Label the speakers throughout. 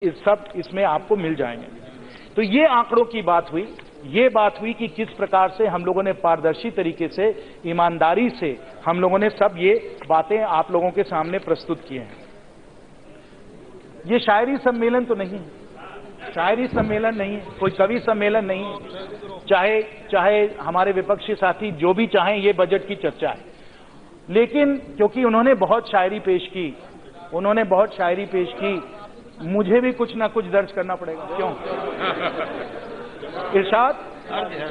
Speaker 1: इस सब इसमें आपको मिल जाएंगे। तो ये आंकड़ों की बात हुई, ये बात हुई कि किस प्रकार से हम लोगों ने पारदर्शी तरीके से, ईमानदारी से हम लोगों ने सब ये बातें आप लोगों के सामने प्रस्तुत किए हैं। ये शायरी सम्मेलन तो नहीं है, शायरी सम्मेलन नहीं है, कोई कवि सम्मेलन नहीं है। चाहे हमारे विपक्षी साथी जो भी चाहें, ये बजट की चर्चा है, लेकिन क्योंकि उन्होंने बहुत शायरी पेश की, उन्होंने बहुत शायरी पेश की, मुझे भी कुछ ना कुछ दर्ज करना पड़ेगा। क्यों? इरशाद,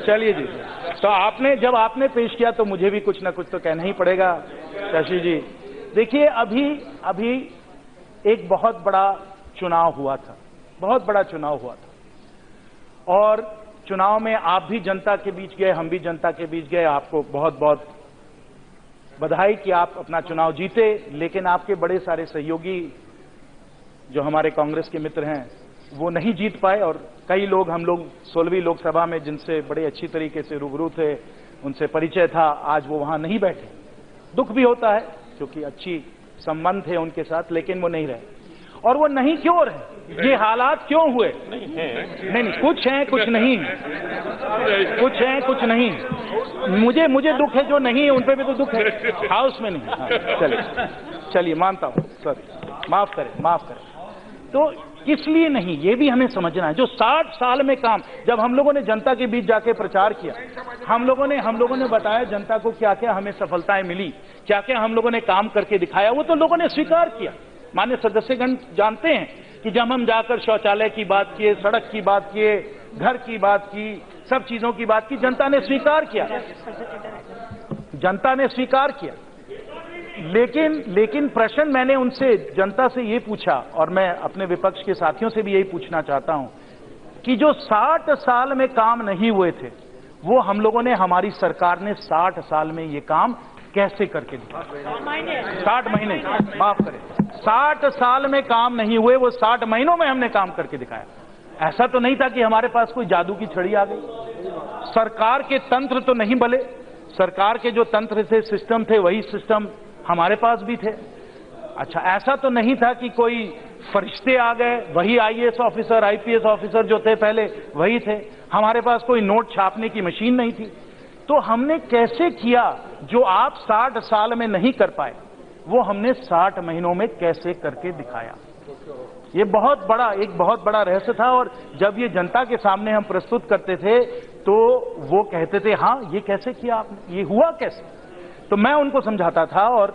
Speaker 1: चलिए जी। तो आपने जब आपने पेश किया तो मुझे भी कुछ ना कुछ तो कहना ही पड़ेगा। शशि जी, देखिए अभी एक बहुत बड़ा चुनाव हुआ था, बहुत बड़ा चुनाव हुआ था, और चुनाव में आप भी जनता के बीच गए, हम भी जनता के बीच गए। आपको बहुत बहुत बधाई कि आप अपना चुनाव जीते, लेकिन आपके बड़े सारे सहयोगी जो हमारे कांग्रेस के मित्र हैं वो नहीं जीत पाए, और कई लोग, हम लोग 16वीं लोकसभा में जिनसे बड़े अच्छी तरीके से रूबरू थे, उनसे परिचय था, आज वो वहां नहीं बैठे। दुख भी होता है क्योंकि अच्छी संबंध थे उनके साथ, लेकिन वो नहीं रहे। और वो नहीं क्यों रहे, ये हालात क्यों हुए? नहीं, कुछ हैं कुछ नहीं, कुछ हैं कुछ नहीं। मुझे दुख है, जो नहीं है उन पे भी तो दुख है, हाउस में नहीं। चलिए मानता हूं, सॉरी, माफ करें। तो किस लिए नहीं, ये भी हमें समझना है। जो 60 साल में काम, जब हम लोगों ने जनता के बीच जाके प्रचार किया, हम लोगों ने बताया जनता को क्या क्या हमें सफलताएं मिली, क्या क्या हम लोगों ने काम करके दिखाया, वो तो लोगों ने स्वीकार किया। माननीय सदस्यगण जानते हैं कि जब हम जाकर शौचालय की बात किए, सड़क की बात किए, घर की बात की, सब चीजों की बात की, जनता ने स्वीकार किया, जनता ने स्वीकार किया। लेकिन प्रश्न मैंने उनसे, जनता से ये पूछा, और मैं अपने विपक्ष के साथियों से भी यही पूछना चाहता हूं कि जो 60 साल में काम नहीं हुए थे, वो हम लोगों ने, हमारी सरकार ने 60 साल में ये काम कैसे करके दिया? 60 महीने, माफ करें, 60 साल में काम नहीं हुए, वो 60 महीनों में हमने काम करके दिखाया। ऐसा तो नहीं था कि हमारे पास कोई जादू की छड़ी आ गई। सरकार के तंत्र तो नहीं बले, सरकार के जो तंत्र थे, सिस्टम थे, वही सिस्टम हमारे पास भी थे। अच्छा, ऐसा तो नहीं था कि कोई फरिश्ते आ गए, वही आईएएस ऑफिसर, आईपीएस ऑफिसर जो थे पहले वही थे। हमारे पास कोई नोट छापने की मशीन नहीं थी। तो हमने कैसे किया जो आप 60 साल में नहीं कर पाए, वो हमने 60 महीनों में कैसे करके दिखाया। ये एक बहुत बड़ा रहस्य था। और जब ये जनता के सामने हम प्रस्तुत करते थे तो वो कहते थे, हाँ ये कैसे किया आपने, ये हुआ कैसे? तो मैं उनको समझाता था, और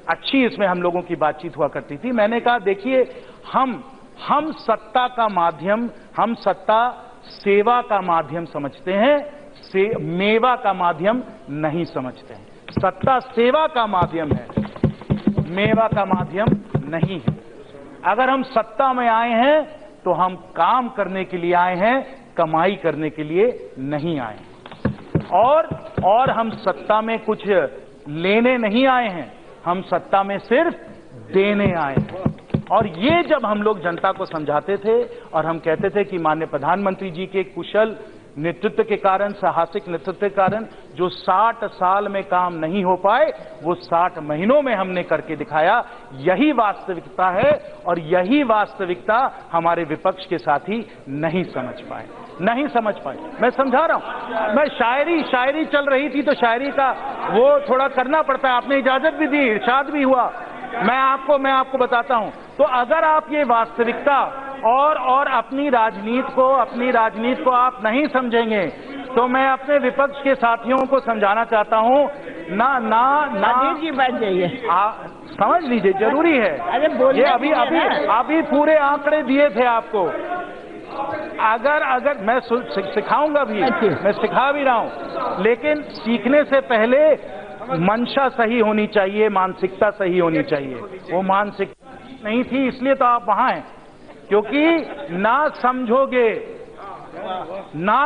Speaker 1: अच्छी इसमें हम लोगों की बातचीत हुआ करती थी। मैंने कहा, देखिए, हम सत्ता का माध्यम, हम सत्ता सेवा का माध्यम समझते हैं, मेवा का माध्यम नहीं समझते हैं। सत्ता सेवा का माध्यम है, मेवा का माध्यम नहीं है। अगर हम सत्ता में आए हैं तो हम काम करने के लिए आए हैं, कमाई करने के लिए नहीं आए हैं। और हम सत्ता में कुछ लेने नहीं आए हैं, हम सत्ता में सिर्फ देने आए हैं। और ये जब हम लोग जनता को समझाते थे और हम कहते थे कि माननीय प्रधानमंत्री जी के कुशल नेतृत्व के कारण, साहसिक नेतृत्व के कारण जो 60 साल में काम नहीं हो पाए, वो 60 महीनों में हमने करके दिखाया। यही वास्तविकता है, और यही वास्तविकता हमारे विपक्ष के साथी नहीं समझ पाए। मैं समझा रहा हूं, मैं शायरी चल रही थी तो शायरी का वो थोड़ा करना पड़ता है। आपने इजाजत भी दी, इरशाद भी हुआ। मैं आपको बताता हूं। तो अगर आप ये वास्तविकता और अपनी राजनीति को आप नहीं समझेंगे, तो मैं अपने विपक्ष के साथियों को समझाना चाहता हूं, ना
Speaker 2: की बात चाहिए,
Speaker 1: समझ लीजिए, जरूरी है।
Speaker 2: अरे
Speaker 1: ये अभी पूरे आंकड़े दिए थे आपको। अगर मैं सिखाऊंगा भी, मैं सिखा भी रहा हूं, लेकिन सीखने से पहले मंशा सही होनी चाहिए, मानसिकता सही होनी चाहिए। वो मानसिकता नहीं थी, इसलिए तो आप वहां हैं। क्योंकि ना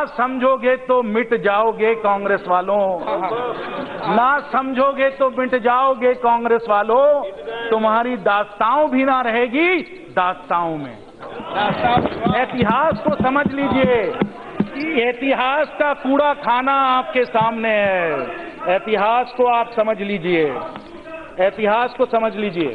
Speaker 1: समझोगे तो मिट जाओगे कांग्रेस वालों, ना समझोगे तो मिट जाओगे कांग्रेस वालों। तुम्हारी दास्तां भी ना रहेगी दास्ताओं में। इतिहास को समझ लीजिए, इतिहास का कूड़ा खाना आपके सामने है। इतिहास को आप समझ लीजिए, इतिहास को समझ लीजिए।